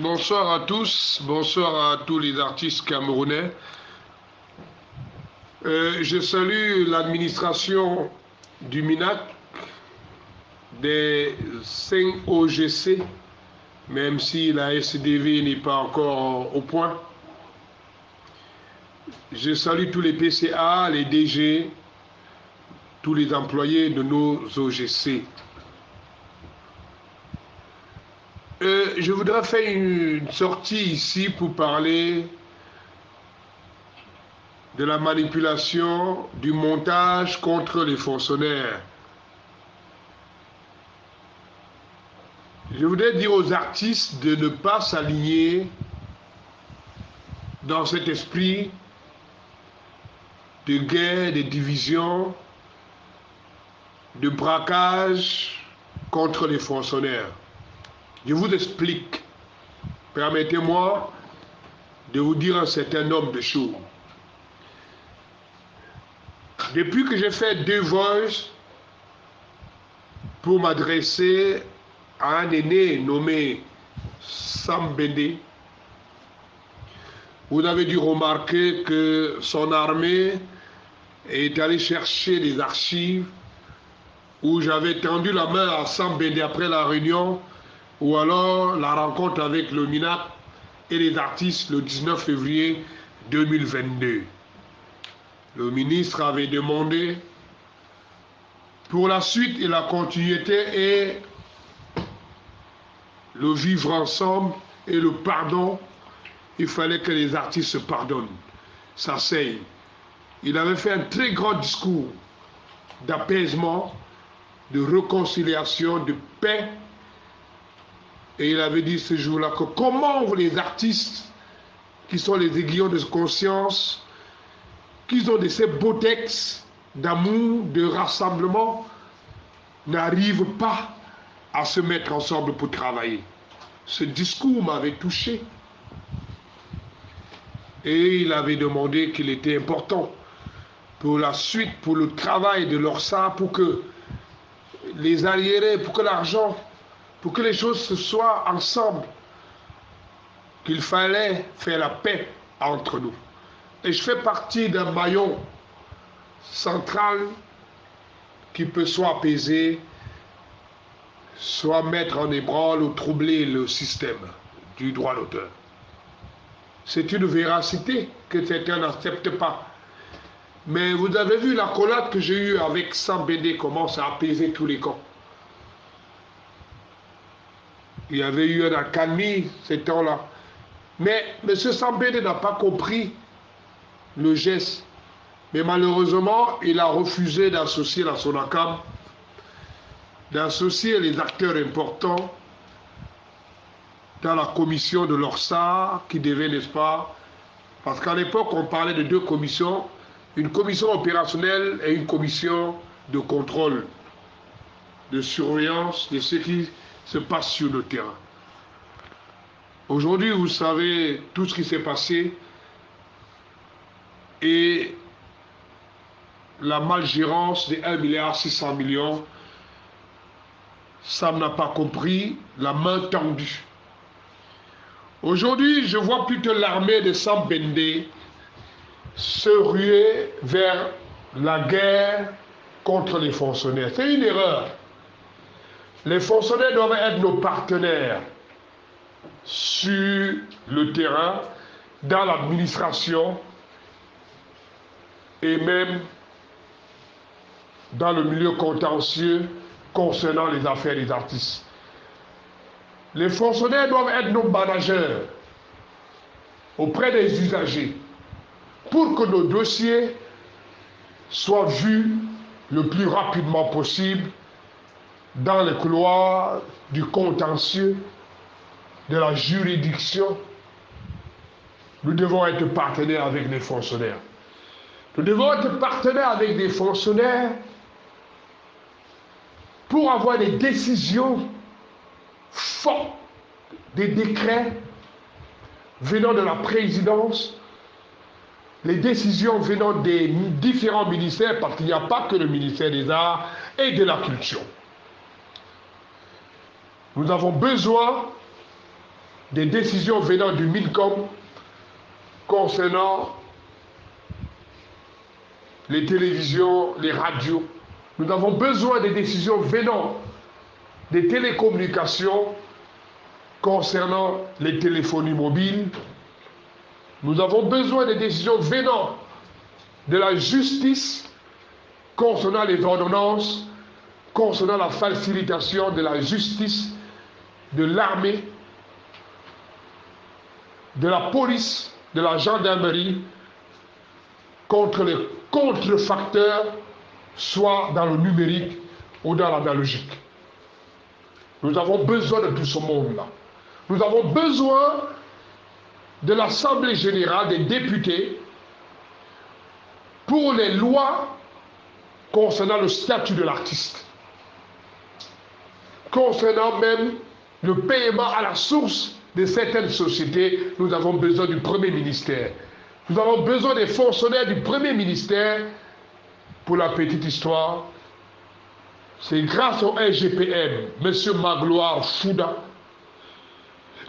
Bonsoir à tous, bonsoir à tous les artistes camerounais. Je salue l'administration du MINAC, des 5 OGC, même si la SDV n'est pas encore au point. Je salue tous les PCA, les DG, tous les employés de nos OGC. Je voudrais faire une sortie ici pour parler de la manipulation, du montage contre les fonctionnaires. Je voudrais dire aux artistes de ne pas s'aligner dans cet esprit de guerre, de division, de braquage contre les fonctionnaires. Je vous explique. Permettez-moi de vous dire un certain nombre de choses. Depuis que j'ai fait 2 voices pour m'adresser à un aîné nommé Sam Bende, vous avez dû remarquer que son armée est allée chercher des archives où j'avais tendu la main à Sam Bende après la réunion ou alors la rencontre avec le MINAC et les artistes le 19 février 2022. Le ministre avait demandé pour la suite et la continuité et le vivre ensemble et le pardon, il fallait que les artistes se pardonnent, s'asseyent. Il avait fait un très grand discours d'apaisement, de réconciliation, de paix. Et il avait dit ce jour-là que comment les artistes, qui sont les aiguillons de conscience, qui ont de ces beaux textes d'amour, de rassemblement, n'arrivent pas à se mettre ensemble pour travailler. Ce discours m'avait touché. Et il avait demandé qu'il était important pour la suite, pour le travail de l'ORSA, pour que les arriérés, pour que l'argent, pour que les choses se soient ensemble, qu'il fallait faire la paix entre nous. Et je fais partie d'un maillon central qui peut soit apaiser, soit mettre en ébranle ou troubler le système du droit d'auteur. C'est une véracité que certains n'acceptent pas. Mais vous avez vu la collade que j'ai eue avec Sam Bende, comment ça a apaisé tous les camps. Il y avait eu un accalmie ces temps-là. Mais M. Sam Bende n'a pas compris le geste. Mais malheureusement, il a refusé d'associer la SONACAM, d'associer les acteurs importants dans la commission de l'ORSA qui devait, n'est-ce pas, parce qu'à l'époque, on parlait de 2 commissions, une commission opérationnelle et une commission de contrôle, de surveillance de ce qui se passe sur le terrain. Aujourd'hui, vous savez tout ce qui s'est passé et la malgérance des 1,6 milliard, Sam n'a pas compris, la main tendue. Aujourd'hui, je vois plutôt l'armée de Sam Bende se ruer vers la guerre contre les fonctionnaires. C'est une erreur. Les fonctionnaires doivent être nos partenaires sur le terrain, dans l'administration et même dans le milieu contentieux concernant les affaires des artistes. Les fonctionnaires doivent être nos managers auprès des usagers pour que nos dossiers soient vus le plus rapidement possible dans les couloirs du contentieux, de la juridiction. Nous devons être partenaires avec les fonctionnaires. Nous devons être partenaires avec des fonctionnaires pour avoir des décisions fortes, des décrets venant de la présidence, les décisions venant des différents ministères, parce qu'il n'y a pas que le ministère des Arts et de la Culture. Nous avons besoin des décisions venant du MINCOM concernant les télévisions, les radios. Nous avons besoin des décisions venant des télécommunications concernant les téléphonies mobiles. Nous avons besoin des décisions venant de la justice concernant les ordonnances, concernant la facilitation de la justice, de l'armée, de la police, de la gendarmerie, contre les contrefacteurs, soit dans le numérique ou dans l'analogique. Nous avons besoin de tout ce monde-là. Nous avons besoin de l'Assemblée générale des députés pour les lois concernant le statut de l'artiste, concernant même le paiement à la source de certaines sociétés. Nous avons besoin du Premier ministère. Nous avons besoin des fonctionnaires du Premier ministère. Pour la petite histoire, c'est grâce au SGPM, M. Magloire Fouda,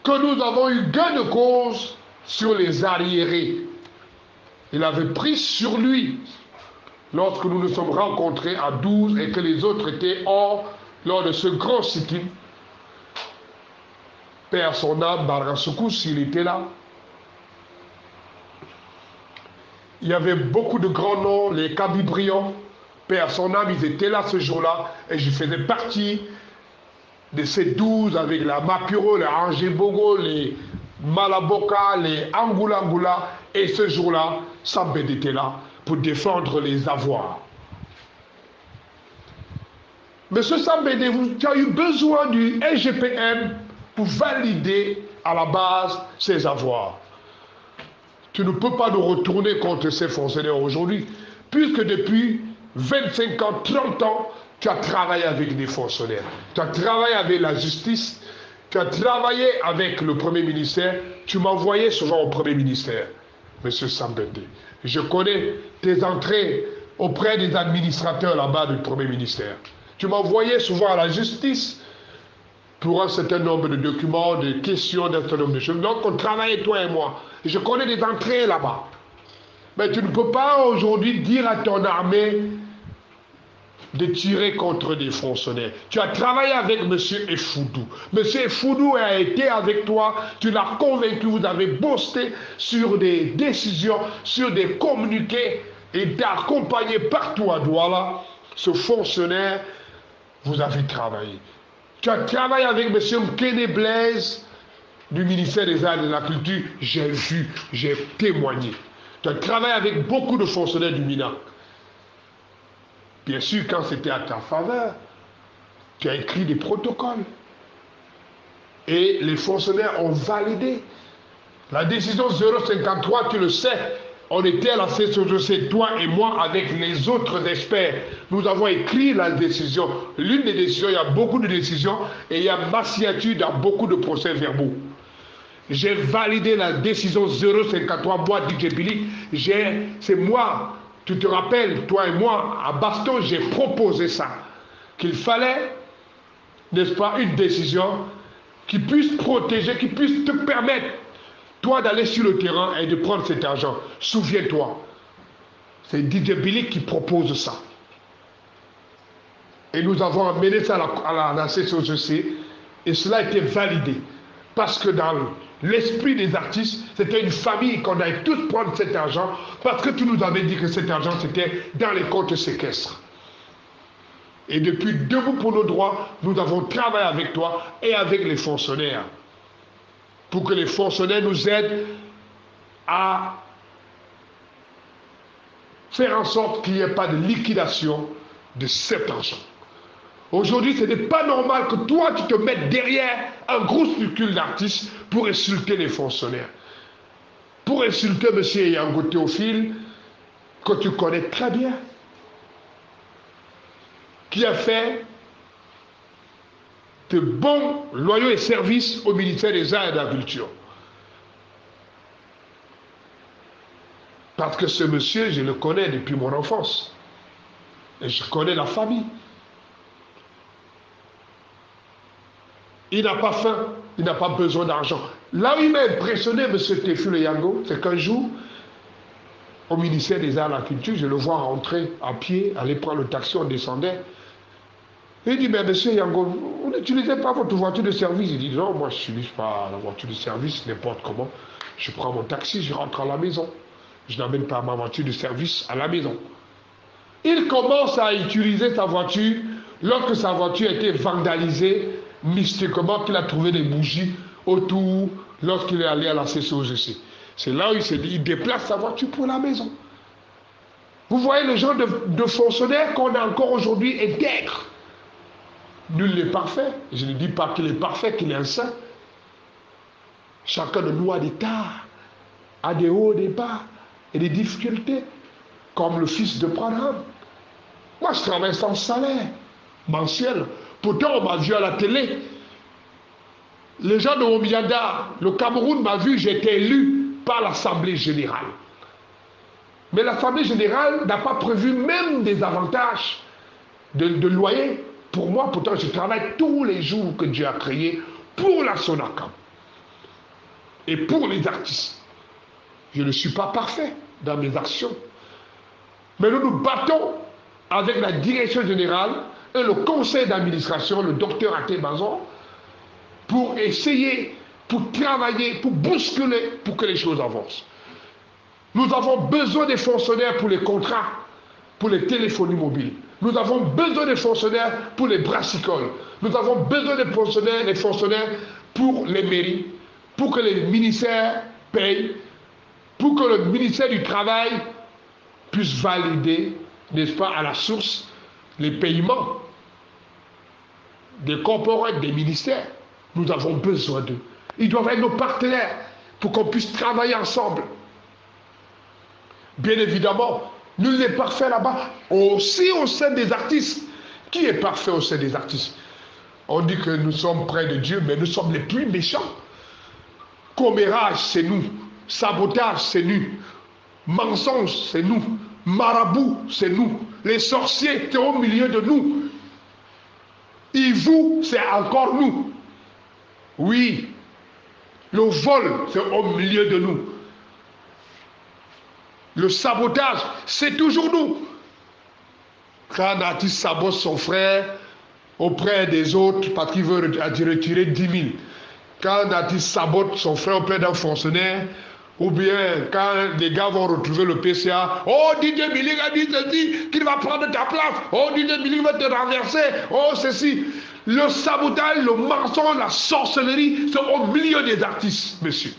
que nous avons eu gain de cause sur les arriérés. Il avait pris sur lui, lorsque nous nous sommes rencontrés à 12 et que les autres étaient hors lors de ce grand sit-in. Père son âme, Barasoukou, s'il était là. Il y avait beaucoup de grands noms, les Kabibrians, Père son âme, ils étaient là ce jour-là, et je faisais partie de ces 12 avec la Mapuro, les Angébogo, les Malaboka, les Angoula, et ce jour-là, Sambed était là pour défendre les avoirs. Monsieur Sambed, tu as eu besoin du SGPM pour valider à la base ces avoirs. Tu ne peux pas nous retourner contre ces fonctionnaires aujourd'hui, puisque depuis 25 ans, 30 ans, tu as travaillé avec des fonctionnaires. Tu as travaillé avec la justice, tu as travaillé avec le Premier ministère, tu m'envoyais souvent au Premier ministère, M. Sambende. Je connais tes entrées auprès des administrateurs là-bas du Premier ministère. Tu m'envoyais souvent à la justice pour un certain nombre de documents, de questions, d'un certain nombre de choses. Donc on travaillait, toi et moi. Je connais des entrées là-bas. Mais tu ne peux pas aujourd'hui dire à ton armée de tirer contre des fonctionnaires. Tu as travaillé avec M. Effoudou. M. Effoudou a été avec toi, tu l'as convaincu, vous avez bossé sur des décisions, sur des communiqués, et t'as accompagné partout à Douala. Ce fonctionnaire, vous avez travaillé. Tu as travaillé avec M. Mkene Blaise, du ministère des Arts et de la Culture, j'ai vu, j'ai témoigné. Tu as travaillé avec beaucoup de fonctionnaires du MINAC. Bien sûr, quand c'était à ta faveur, tu as écrit des protocoles. Et les fonctionnaires ont validé. La décision 053, tu le sais, on était à la CCOC, toi et moi, avec les autres experts. Nous avons écrit la décision. L'une des décisions, il y a beaucoup de décisions, et il y a ma signature dans beaucoup de procès-verbaux. J'ai validé la décision 053, moi, DJ Billy, c'est moi, tu te rappelles, toi et moi, à Baston, j'ai proposé ça. Qu'il fallait, n'est-ce pas, une décision qui puisse protéger, qui puisse te permettre, toi, d'aller sur le terrain et de prendre cet argent. Souviens-toi, c'est DJ Billy qui propose ça. Et nous avons amené ça à la CCOC, et cela a été validé. Parce que dans l'esprit des artistes, c'était une famille qu'on allait tous prendre cet argent, parce que tu nous avais dit que cet argent, c'était dans les comptes séquestres. Et depuis Debout pour nos droits, nous avons travaillé avec toi et avec les fonctionnaires, pour que les fonctionnaires nous aident à faire en sorte qu'il n'y ait pas de liquidation de cet argent. Aujourd'hui, ce n'est pas normal que toi, tu te mettes derrière un gros structure d'artistes pour insulter les fonctionnaires. Pour insulter M. Yango Théophile, que tu connais très bien, qui a fait de bons, loyaux et services au ministère des Arts et de la Culture. Parce que ce monsieur, je le connais depuis mon enfance. Et je connais la famille. Il n'a pas faim, il n'a pas besoin d'argent. Là où il m'a impressionné, M. Théophile Yango, c'est qu'un jour, au ministère des Arts et de la Culture, je le vois rentrer à pied, aller prendre le taxi, on descendait. Il dit, mais monsieur Yango, vous n'utilisez pas votre voiture de service. Il dit, non, moi je n'utilise pas la voiture de service, n'importe comment. Je prends mon taxi, je rentre à la maison. Je n'amène pas ma voiture de service à la maison. Il commence à utiliser sa voiture lorsque sa voiture a été vandalisée, mystiquement qu'il a trouvé des bougies autour lorsqu'il est allé à la CCOGC. C'est là où il s'est dit, il déplace sa voiture pour la maison. Vous voyez le genre de fonctionnaire qu'on a encore aujourd'hui intègre. Nul n'est parfait. Je ne dis pas qu'il est parfait, qu'il est un saint. Chacun de nous a des tares, a des hauts, des bas et des difficultés, comme le fils de Branham. Moi, je travaille sans salaire mensuel. Pourtant, on m'a vu à la télé. Les gens de Omiada, le Cameroun m'a vu, j'ai été élu par l'Assemblée générale. Mais l'Assemblée générale n'a pas prévu même des avantages de loyer. Pour moi, pourtant, je travaille tous les jours que Dieu a créé pour la Sonacam et pour les artistes. Je ne suis pas parfait dans mes actions. Mais nous nous battons avec la direction générale et le conseil d'administration, le docteur Até Bazon, pour essayer, pour travailler, pour bousculer, pour que les choses avancent. Nous avons besoin des fonctionnaires pour les contrats, pour les téléphonies mobiles. Nous avons besoin des fonctionnaires pour les brassicoles. Nous avons besoin des fonctionnaires pour les mairies, pour que les ministères payent, pour que le ministère du Travail puisse valider, n'est-ce pas, à la source, les paiements des corporates, des ministères. Nous avons besoin d'eux. Ils doivent être nos partenaires pour qu'on puisse travailler ensemble. Bien évidemment, nul n'est parfait là-bas. Aussi au sein des artistes. Qui est parfait au sein des artistes? On dit que nous sommes près de Dieu, mais nous sommes les plus méchants. Commérage, c'est nous. Sabotage, c'est nous. Mensonge, c'est nous. Marabout, c'est nous. Les sorciers, c'est au milieu de nous. Hivou, c'est encore nous. Oui. Le vol, c'est au milieu de nous. Le sabotage, c'est toujours nous. Quand un artiste sabote son frère auprès des autres parce qu'il veut retirer 10 000. Quand un artiste sabote son frère auprès d'un fonctionnaire, ou bien quand les gars vont retrouver le PCA, oh DJ Billy a dit ceci, qu'il va prendre ta place, oh DJ Billy va te renverser, oh ceci. Le sabotage, le mensonge, la sorcellerie, c'est au milieu des artistes, monsieur.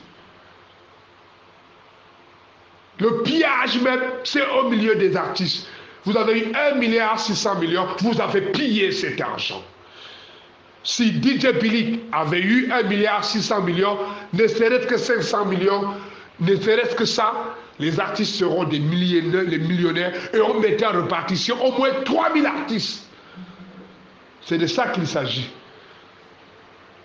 Le pillage même, c'est au milieu des artistes. Vous avez eu 1,6 milliard, vous avez pillé cet argent. Si DJ Billy avait eu 1,6 milliard, ne serait-ce que 500 millions, ne serait-ce que ça, les artistes seront des millionnaires, les millionnaires, et on mettait en répartition au moins 3000 artistes. C'est de ça qu'il s'agit.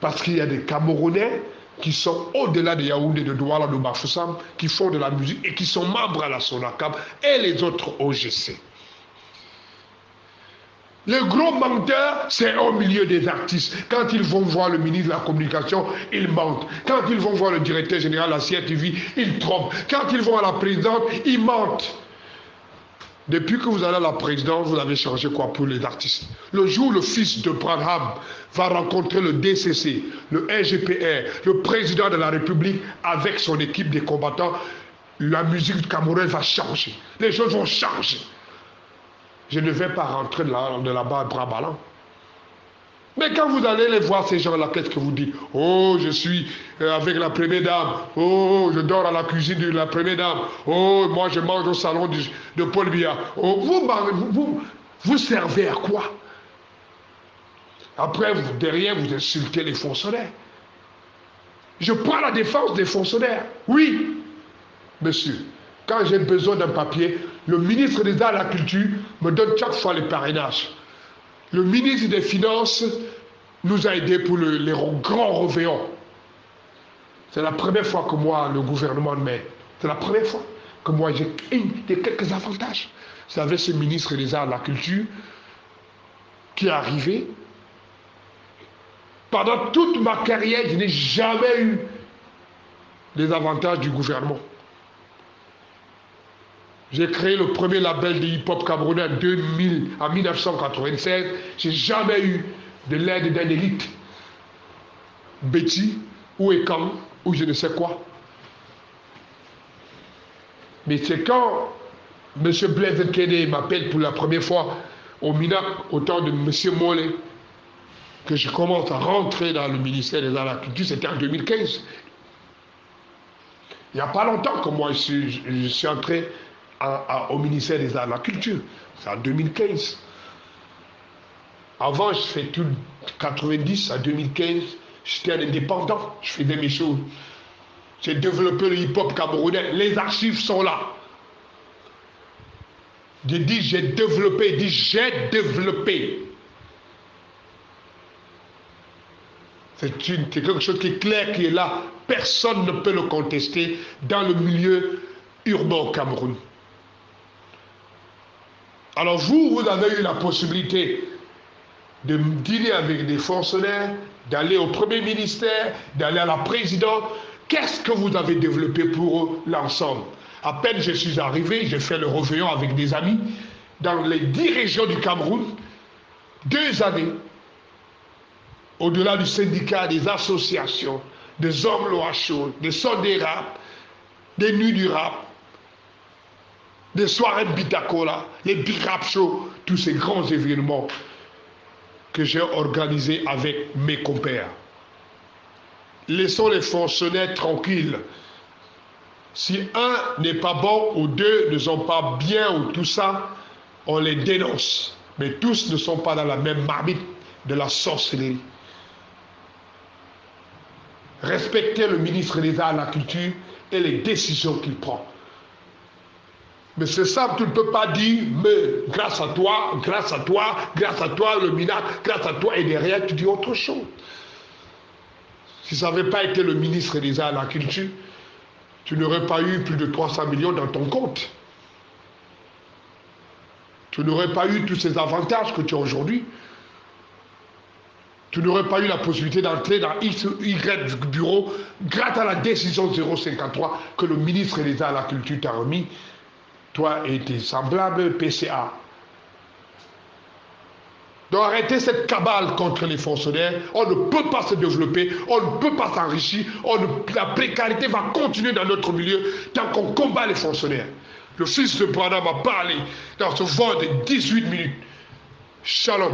Parce qu'il y a des Camerounais qui sont au-delà de Yaoundé, de Douala, de Bafoussam, qui font de la musique et qui sont membres à la Sonacam et les autres OGC. Les gros menteurs, c'est au milieu des artistes. Quand ils vont voir le ministre de la Communication, ils mentent. Quand ils vont voir le directeur général de la CRTV, ils trompent. Quand ils vont à la présidente, ils mentent. Depuis que vous allez à la présidence, vous avez changé quoi pour les artistes? Le jour où le fils de Branham va rencontrer le DCC, le RGPR, le président de la République, avec son équipe de combattants, la musique du Cameroun va changer. Les choses vont changer. Je ne vais pas rentrer de là-bas à bras ballants. Mais quand vous allez les voir, ces gens-là, qu'est-ce que vous dites? Oh, je suis avec la première dame. Oh, je dors à la cuisine de la première dame. Oh, moi, je mange au salon de Paul Biya. Oh, vous servez à quoi? Après, derrière, vous insultez les fonctionnaires. Je prends la défense des fonctionnaires. Oui, monsieur. Quand j'ai besoin d'un papier, le ministre des Arts et de la Culture me donne chaque fois les parrainages. Le ministre des Finances nous a aidés pour les grands réveillons. C'est la première fois que moi, le gouvernement m'aide. C'est la première fois que moi, j'ai quelques avantages. C'est avec ce ministre des Arts et de la Culture qui est arrivé. Pendant toute ma carrière, je n'ai jamais eu les avantages du gouvernement. J'ai créé le premier label de hip-hop camerounais en 1996. J'ai jamais eu de l'aide d'un élite. Betty ou Ekang ou je ne sais quoi. Mais c'est quand M. Blaise Kennedy m'appelle pour la première fois au MINAC, au temps de M. Mollet, que je commence à rentrer dans le ministère des Arts et de la Culture. C'était en 2015. Il n'y a pas longtemps que moi je suis entré au ministère des Arts et de la Culture. C'est en 2015. Avant, je fais tout 90 à 2015. J'étais un indépendant. Je faisais mes choses. J'ai développé le hip-hop camerounais. Les archives sont là. J'ai dit j'ai développé. J'ai développé. C'est quelque chose qui est clair, qui est là. Personne ne peut le contester dans le milieu urbain au Cameroun. Alors vous avez eu la possibilité de dîner avec des fonctionnaires, d'aller au premier ministère, d'aller à la présidence. Qu'est-ce que vous avez développé pour l'ensemble? À peine je suis arrivé, j'ai fait le réveillon avec des amis dans les 10 régions du Cameroun, 2 années. Au-delà du syndicat, des associations, des hommes loachos, des sons des rap, des nuits du rap, des soirées de Bitacola, les big rap shows, tous ces grands événements que j'ai organisés avec mes compères. Laissons les fonctionnaires tranquilles. Si un n'est pas bon ou 2 ne sont pas bien ou tout ça, on les dénonce. Mais tous ne sont pas dans la même marmite de la sorcellerie. Respectez le ministre des Arts et de la Culture et les décisions qu'il prend. Mais c'est ça, tu ne peux pas dire, mais grâce à toi, le MINAC, grâce à toi, et derrière, tu dis autre chose. Si ça n'avait pas été le ministre des Arts et de la Culture, tu n'aurais pas eu plus de 300 millions dans ton compte. Tu n'aurais pas eu tous ces avantages que tu as aujourd'hui. Tu n'aurais pas eu la possibilité d'entrer dans X ou Y bureau grâce à la décision 053 que le ministre des Arts et de la Culture t'a remis, toi et tes semblables PCA. Donc arrêtez cette cabale contre les fonctionnaires. On ne peut pas se développer, on ne peut pas s'enrichir, la précarité va continuer dans notre milieu tant qu'on combat les fonctionnaires. Le fils de Brada m'a parlé dans ce vol de 18 minutes. Shalom.